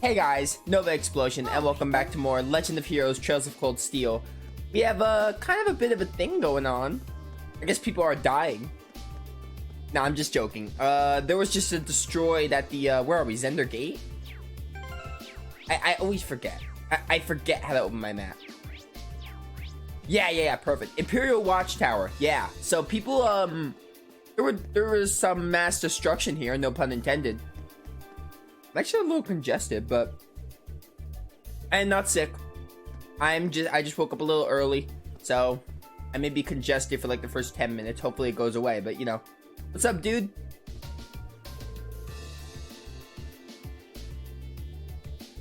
Hey guys, Nova Explosion, and welcome back to more Legend of Heroes Trails of Cold Steel. We have kind of a bit of a thing going on. I guess people are dying. Nah, I'm just joking. There was just a destroyed at the, where are we, Zender Gate? I always forget. I forget how to open my map. Yeah, perfect. Imperial Watchtower, yeah. So people, there was some mass destruction here, no pun intended. I'm actually a little congested, but I am not sick. I just woke up a little early, so I may be congested for like the first 10 minutes. Hopefully it goes away, but you know. What's up, dude?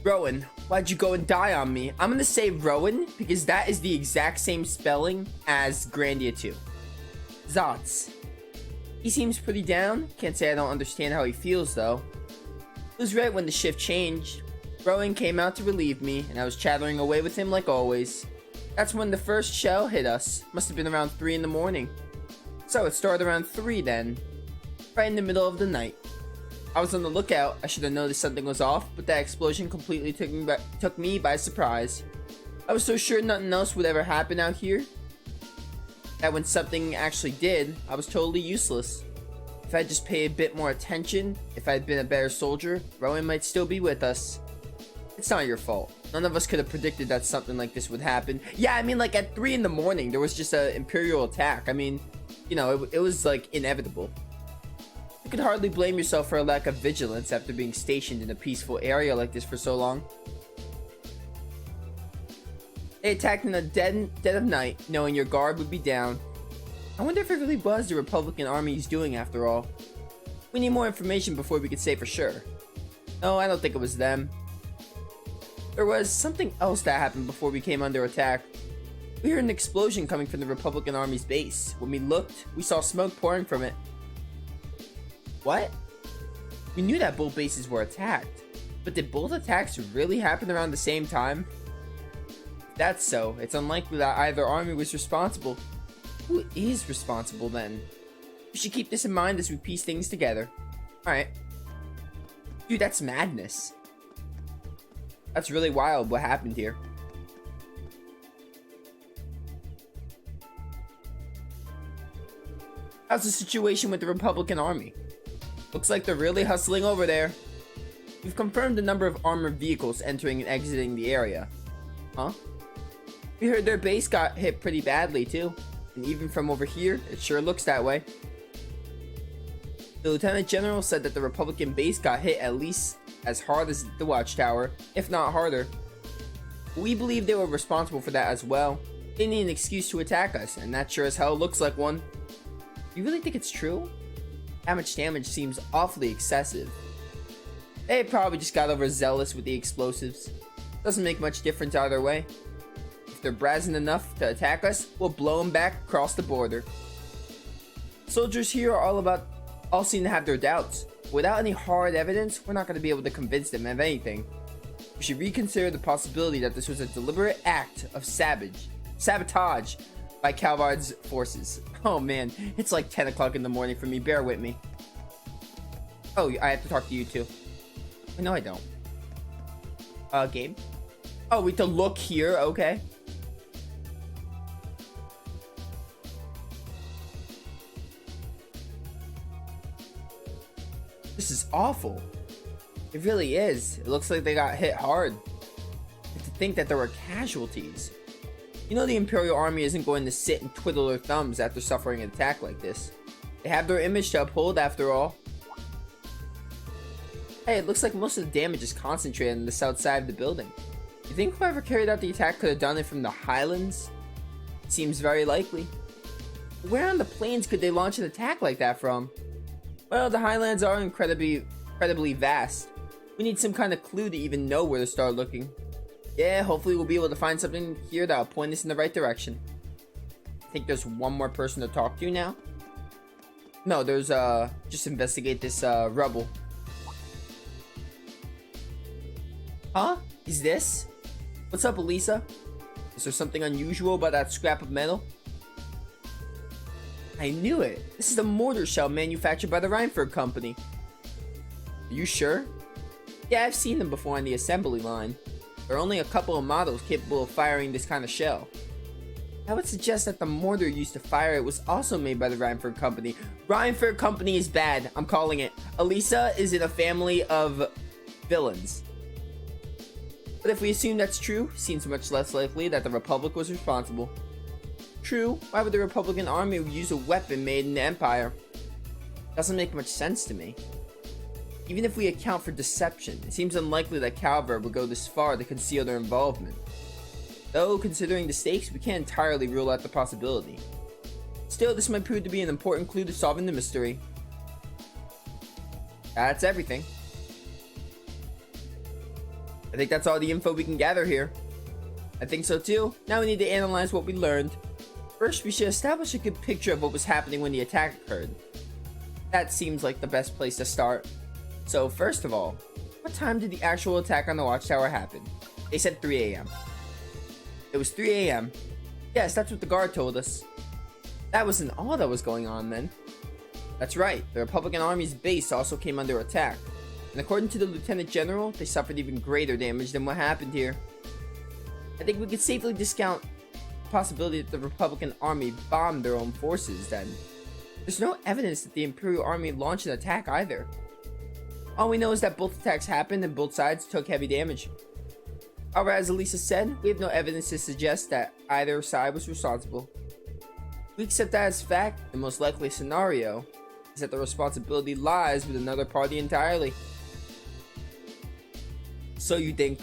Rowan, why'd you go and die on me? I'm gonna say Rowan because that is the exact same spelling as Grandia 2. Zots. He seems pretty down. Can't say I don't understand how he feels though. It was right when the shift changed. Rowan came out to relieve me, and I was chattering away with him like always. That's when the first shell hit us. Must have been around 3 in the morning. So it started around 3 then. Right in the middle of the night. I was on the lookout. I should have noticed something was off, but that explosion completely took me by surprise. I was so sure nothing else would ever happen out here, that when something actually did, I was totally useless. If I'd just paid a bit more attention, if I'd been a better soldier, Rowan might still be with us. It's not your fault. None of us could have predicted that something like this would happen. Yeah, I mean, like at 3 in the morning, there was just an Imperial attack. I mean, you know, it was like inevitable. You could hardly blame yourself for a lack of vigilance after being stationed in a peaceful area like this for so long. They attacked in the dead of night, knowing your guard would be down. I wonder if it really was the Republican Army he's doing after all. We need more information before we could say for sure. No, I don't think it was them. There was something else that happened before we came under attack. We heard an explosion coming from the Republican Army's base. When we looked, we saw smoke pouring from it. What? We knew that both bases were attacked, but did both attacks really happen around the same time? If that's so, it's unlikely that either army was responsible. Who is responsible then? We should keep this in mind as we piece things together. Alright. Dude, that's madness. That's really wild what happened here. How's the situation with the Republican Army? Looks like they're really hustling over there. We've confirmed the number of armored vehicles entering and exiting the area. Huh? We heard their base got hit pretty badly too. And even from over here, it sure looks that way. The Lieutenant General said that the Republican base got hit at least as hard as the Watchtower, if not harder. We believe they were responsible for that as well. They need an excuse to attack us, and that sure as hell looks like one. You really think it's true? That much damage seems awfully excessive. They probably just got overzealous with the explosives. Doesn't make much difference either way. If they're brazen enough to attack us, we'll blow them back across the border. Soldiers here are all seem to have their doubts. Without any hard evidence, we're not going to be able to convince them of anything. We should reconsider the possibility that this was a deliberate act of sabotage by Calvard's forces. Oh man, it's like 10 o'clock in the morning for me, bear with me. Oh, I have to talk to you too. No, I don't. Game? Oh, we have to look here, okay. This is awful. It really is. It looks like they got hit hard. And to think that there were casualties. You know the Imperial Army isn't going to sit and twiddle their thumbs after suffering an attack like this. They have their image to uphold after all. Hey, it looks like most of the damage is concentrated on the south side of the building. You think whoever carried out the attack could have done it from the Highlands? It seems very likely. Where on the plains could they launch an attack like that from? Well, the Highlands are incredibly vast. We need some kind of clue to even know where to start looking. Yeah, hopefully we'll be able to find something here that'll point us in the right direction. I think there's one more person to talk to now. No, there's just investigate this rubble. Huh? Is this? What's up, Elisa? Is there something unusual about that scrap of metal? I knew it. This is a mortar shell manufactured by the Reinford Company. Are you sure? Yeah, I've seen them before on the assembly line. There are only a couple of models capable of firing this kind of shell. I would suggest that the mortar used to fire it was also made by the Rhineford Company. Rhineford Company is bad. I'm calling it. Elisa is in a family of villains. But if we assume that's true, it seems much less likely that the Republic was responsible. True, why would the Republican Army use a weapon made in the Empire? Doesn't make much sense to me. Even if we account for deception, it seems unlikely that Calver would go this far to conceal their involvement. Though, considering the stakes, we can't entirely rule out the possibility. Still, this might prove to be an important clue to solving the mystery. That's everything. I think that's all the info we can gather here. I think so too. Now we need to analyze what we learned. First, we should establish a good picture of what was happening when the attack occurred. That seems like the best place to start. So, first of all, what time did the actual attack on the watchtower happen? They said 3 a.m. It was 3 a.m. Yes, that's what the guard told us. That wasn't all that was going on then. That's right, the Republican Army's base also came under attack. And according to the Lieutenant General, they suffered even greater damage than what happened here. I think we could safely discount the possibility that the Republican Army bombed their own forces then. There's no evidence that the Imperial Army launched an attack either. All we know is that both attacks happened and both sides took heavy damage. However, as Elisa said, we have no evidence to suggest that either side was responsible. If we accept that as fact, the most likely scenario is that the responsibility lies with another party entirely. So you think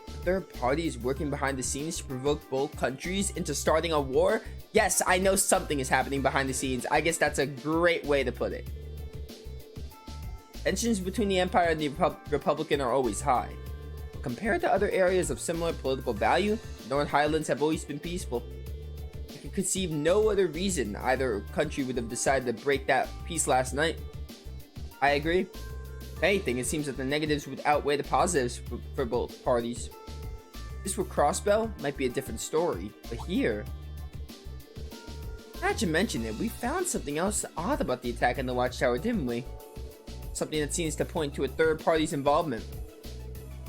a third party is working behind the scenes to provoke both countries into starting a war? Yes, I know something is happening behind the scenes. I guess that's a great way to put it. Tensions between the Empire and the Republican are always high. But compared to other areas of similar political value, the North Highlands have always been peaceful. I can conceive no other reason either country would have decided to break that peace last night. I agree. If anything, it seems that the negatives would outweigh the positives for both parties. If this were Crossbell, it might be a different story, but here... Now that you mention it, we found something else odd about the attack on the watchtower, didn't we? Something that seems to point to a third party's involvement.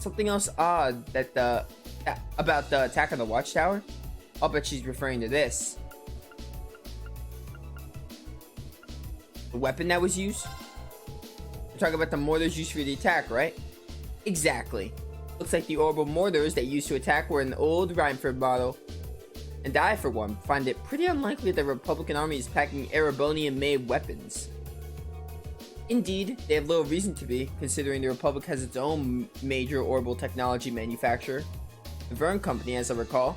Something else odd that about the attack on the watchtower? I'll bet she's referring to this. The weapon that was used? We're talking about the mortars used for the attack, right? Exactly. Looks like the orbital mortars they used to attack were an old Rhineford model. And I, for one, find it pretty unlikely that the Republican Army is packing Erebonian-made weapons. Indeed, they have little reason to be, considering the Republic has its own major orbital technology manufacturer, the Verne Company, as I recall.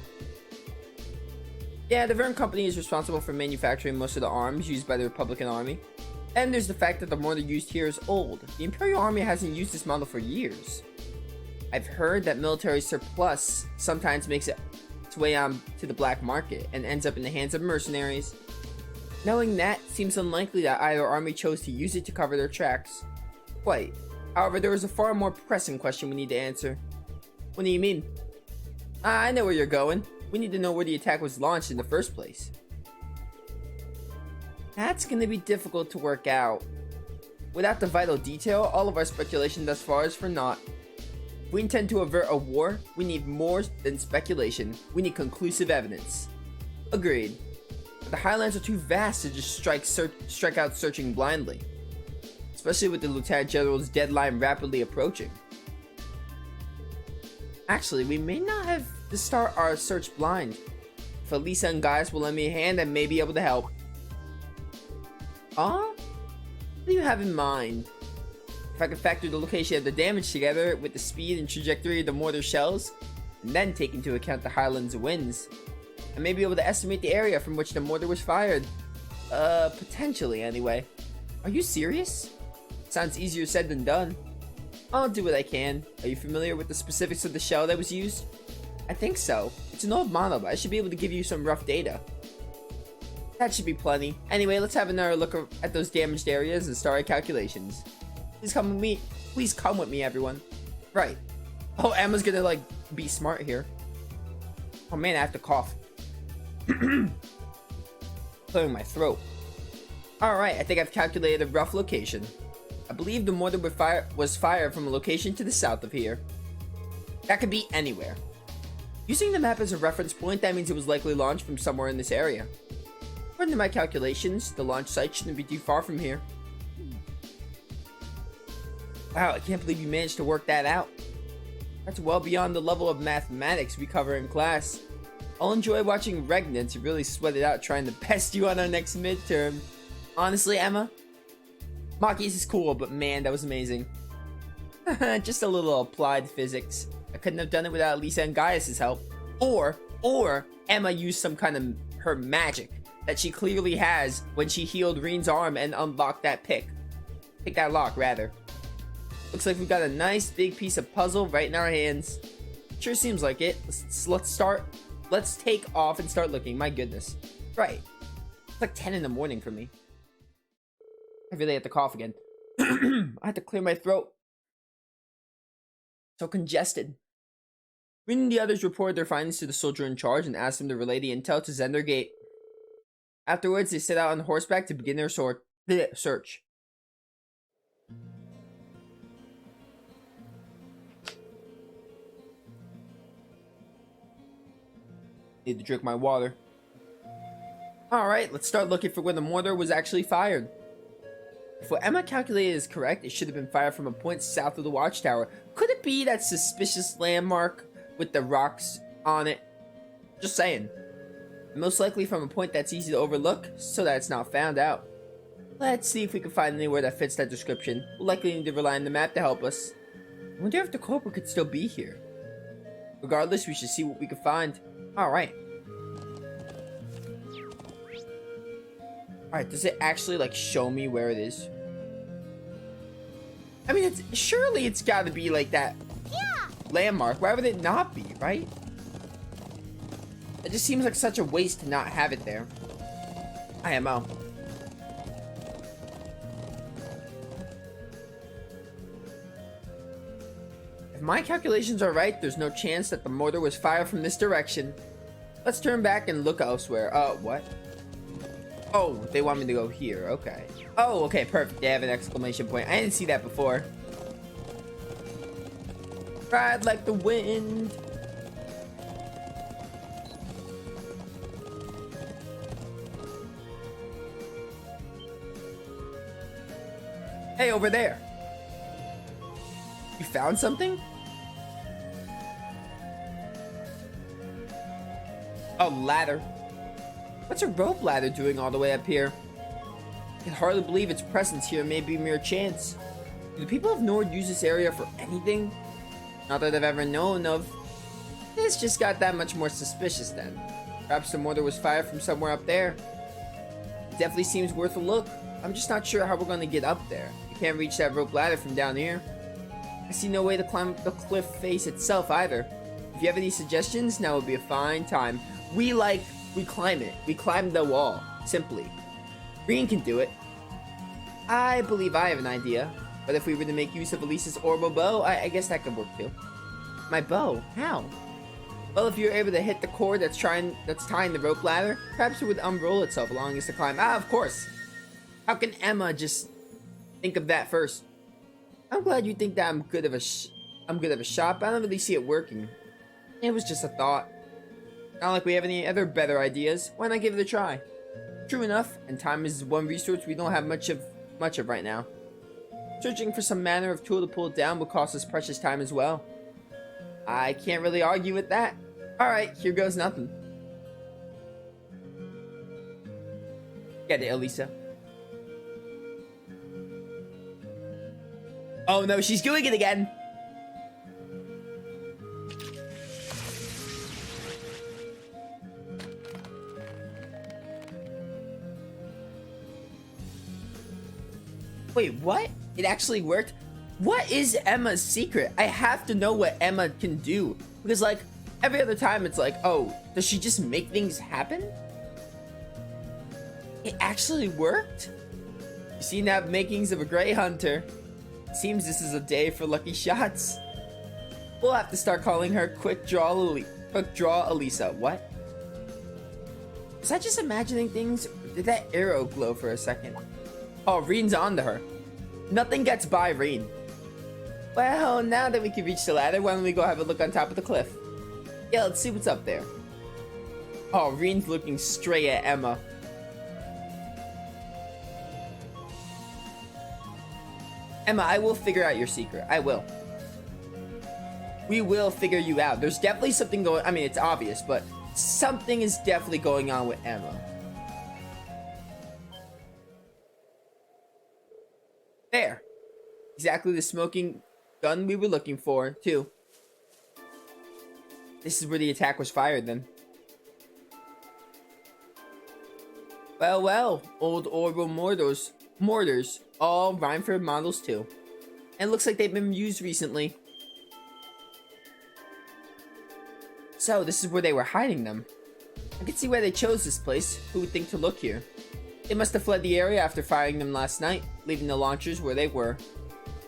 Yeah, the Verne Company is responsible for manufacturing most of the arms used by the Republican Army. And there's the fact that the mortar used here is old. The Imperial Army hasn't used this model for years. I've heard that military surplus sometimes makes its way on to the black market and ends up in the hands of mercenaries. Knowing that, it seems unlikely that either army chose to use it to cover their tracks. Quite. However, there is a far more pressing question we need to answer. What do you mean? I know where you're going. We need to know where the attack was launched in the first place. That's gonna be difficult to work out. Without the vital detail, all of our speculation thus far is for naught. If we intend to avert a war, we need more than speculation. We need conclusive evidence. Agreed. But the Highlands are too vast to just strike out searching blindly. Especially with the Lieutenant General's deadline rapidly approaching. Actually, we may not have to start our search blind. If Elisa and Gaius will lend me a hand, I may be able to help. What do you have in mind? If I could factor the location of the damage together with the speed and trajectory of the mortar shells, and then take into account the Highlands' winds, I may be able to estimate the area from which the mortar was fired. Potentially anyway. Are you serious? Sounds easier said than done. I'll do what I can. Are you familiar with the specifics of the shell that was used? I think so. It's an old model, but I should be able to give you some rough data. That should be plenty. Anyway, let's have another look at those damaged areas and start our calculations. Please come with me. Please come with me, everyone. Right. Oh, Emma's gonna, like, be smart here. Oh man, I have to cough. Clearing my throat. Alright, I think I've calculated a rough location. I believe the mortar was fired from a location to the south of here. That could be anywhere. Using the map as a reference point, that means it was likely launched from somewhere in this area. According to my calculations, the launch site shouldn't be too far from here. Wow, I can't believe you managed to work that out. That's well beyond the level of mathematics we cover in class. I'll enjoy watching Regna to really sweat it out trying to pest you on our next midterm. Honestly, Emma, Maki's is cool, but man, that was amazing. Just a little applied physics. I couldn't have done it without Lisa and Gaius' help. Or Emma used some kind of her magic that she clearly has when she healed Reen's arm and unlocked that pick. Pick that lock, rather. Looks like we've got a nice big piece of puzzle right in our hands. Sure seems like it. Let's take off and start looking. My goodness. Right. It's like 10 in the morning for me. I really have to cough again. I have to clear my throat. So congested. Reen and the others reported their findings to the soldier in charge and asked him to relay the intel to Zendergate. Afterwards, they set out on horseback to begin their search. Need to drink my water. Alright, let's start looking for where the mortar was actually fired. If what Emma calculated is correct, it should have been fired from a point south of the watchtower. Could it be that suspicious landmark with the rocks on it? Just saying. Most likely from a point that's easy to overlook, so that it's not found out. Let's see if we can find anywhere that fits that description. We'll likely need to rely on the map to help us. I wonder if the culprit could still be here. Regardless, we should see what we can find. Alright. Alright, does it actually, like, show me where it is? I mean, surely it's gotta be, like, that landmark. Why would it not be, right? It just seems like such a waste to not have it there. IMO. If my calculations are right, there's no chance that the mortar was fired from this direction. Let's turn back and look elsewhere. What? Oh, they want me to go here. Okay. Oh, okay, perfect. They have an exclamation point. I didn't see that before. Ride like the wind. Hey, over there. You found something? A ladder. What's a rope ladder doing all the way up here? I can hardly believe its presence here may be mere chance. Do the people of Nord use this area for anything? Not that I've ever known of. This just got that much more suspicious then. Perhaps the mortar was fired from somewhere up there. It definitely seems worth a look. I'm just not sure how we're going to get up there. We can't reach that rope ladder from down here. I see no way to climb up the cliff face itself either. If you have any suggestions, now would be a fine time. We climb it. We climb the wall. Simply. Reen can do it. I believe I have an idea. But if we were to make use of Elisa's orbital bow, I guess that could work too. My bow? How? Well, if you're able to hit the cord that's tying the rope ladder, perhaps it would unroll itself allowing us to climb. Of course. How can Emma just think of that first? I'm glad you think that I'm good of a shot, but I don't really see it working. It was just a thought. Not like we have any other better ideas. Why not give it a try? True enough, and time is one resource we don't have much of right now. Searching for some manner of tool to pull it down will cost us precious time as well. I can't really argue with that. Alright, here goes nothing. Get it, Elisa. Oh no, she's doing it again! Wait, what? It actually worked? What is Emma's secret? I have to know what Emma can do. Because, like, every other time it's like, oh, does she just make things happen? It actually worked? You seem to have makings of a Grey Hunter. Seems this is a day for lucky shots. We'll have to start calling her Quick Draw Elisa. What? Was I just imagining things? Or did that arrow glow for a second? Oh, Reen's onto her. Nothing gets by Reed. Well, now that we can reach the ladder, why don't we go have a look on top of the cliff? Yeah, let's see what's up there. Oh, Reen's looking straight at Emma. Emma, I will figure out your secret. I will. We will figure you out. There's definitely something going... I mean, it's obvious, but something is definitely going on with Emma. There. Exactly the smoking gun we were looking for, too. This is where the attack was fired, then. Well, well. Old orbital mortars. All Rhineford models, too. And it looks like they've been used recently. So, this is where they were hiding them. I can see why they chose this place. Who would think to look here? They must have fled the area after firing them last night, leaving the launchers where they were.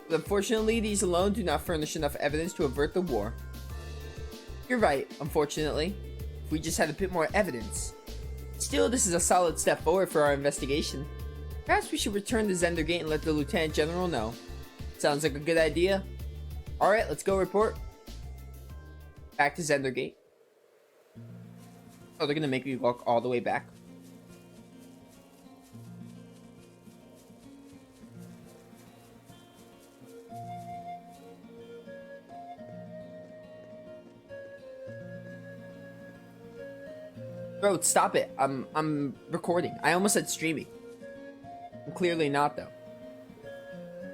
But unfortunately, these alone do not furnish enough evidence to avert the war. You're right, unfortunately. If we just had a bit more evidence. Still, this is a solid step forward for our investigation. Perhaps we should return to Zender Gate and let the Lieutenant General know. Sounds like a good idea. Alright, let's go report. Back to Zender Gate. Oh, they're gonna make me walk all the way back. Bro, stop it. I'm recording. I almost said streaming. I'm clearly not, though.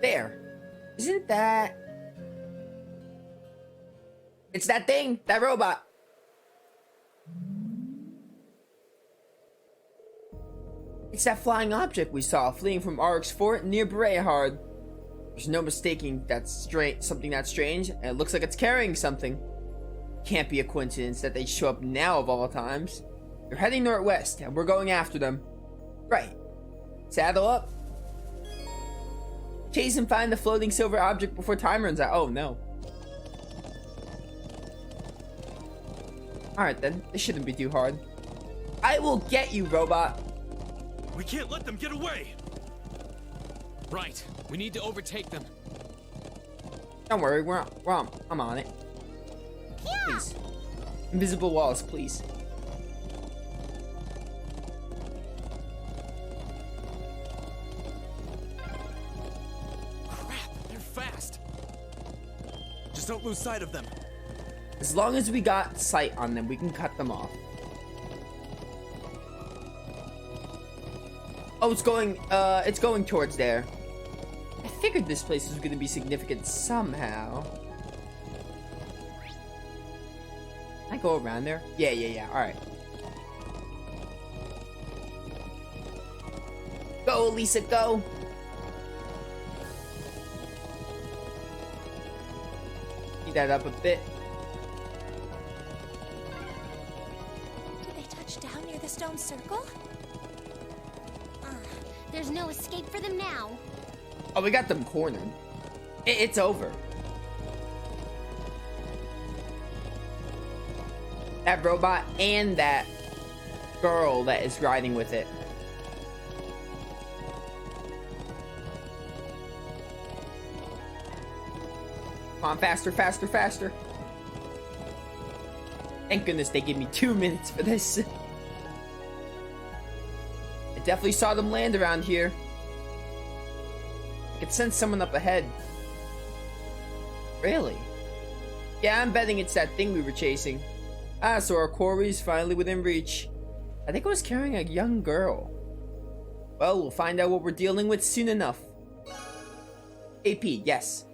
There. Isn't that... It's that thing! That robot! It's that flying object we saw fleeing from Auric's fort near Berehard. There's no mistaking that's something that's strange, and it looks like it's carrying something. Can't be a coincidence that they show up now of all times. They're heading northwest, and we're going after them. Right. Saddle up. Chase and find the floating silver object before time runs out. Oh, no. Alright then, this shouldn't be too hard. I will get you, robot. We can't let them get away! Right, we need to overtake them. Don't worry, I'm on it. Please. Invisible walls, please. Crap, they're fast. Just don't lose sight of them. As long as we got sight on them, we can cut them off. Oh, it's going towards there. I figured this place was going to be significant somehow. Can I go around there? Yeah. Alright. Go, Lisa, go! Speed that up a bit. Did they touch down near the stone circle? There's no escape for them now. Oh, we got them cornered. It's over. That robot and that girl that is riding with it. Come on, faster. Thank goodness they gave me 2 minutes for this. I definitely saw them land around here. I could sense someone up ahead. Really? Yeah, I'm betting it's that thing we were chasing. Ah, so our quarry's finally within reach. I think it was carrying a young girl. Well, we'll find out what we're dealing with soon enough. AP, yes.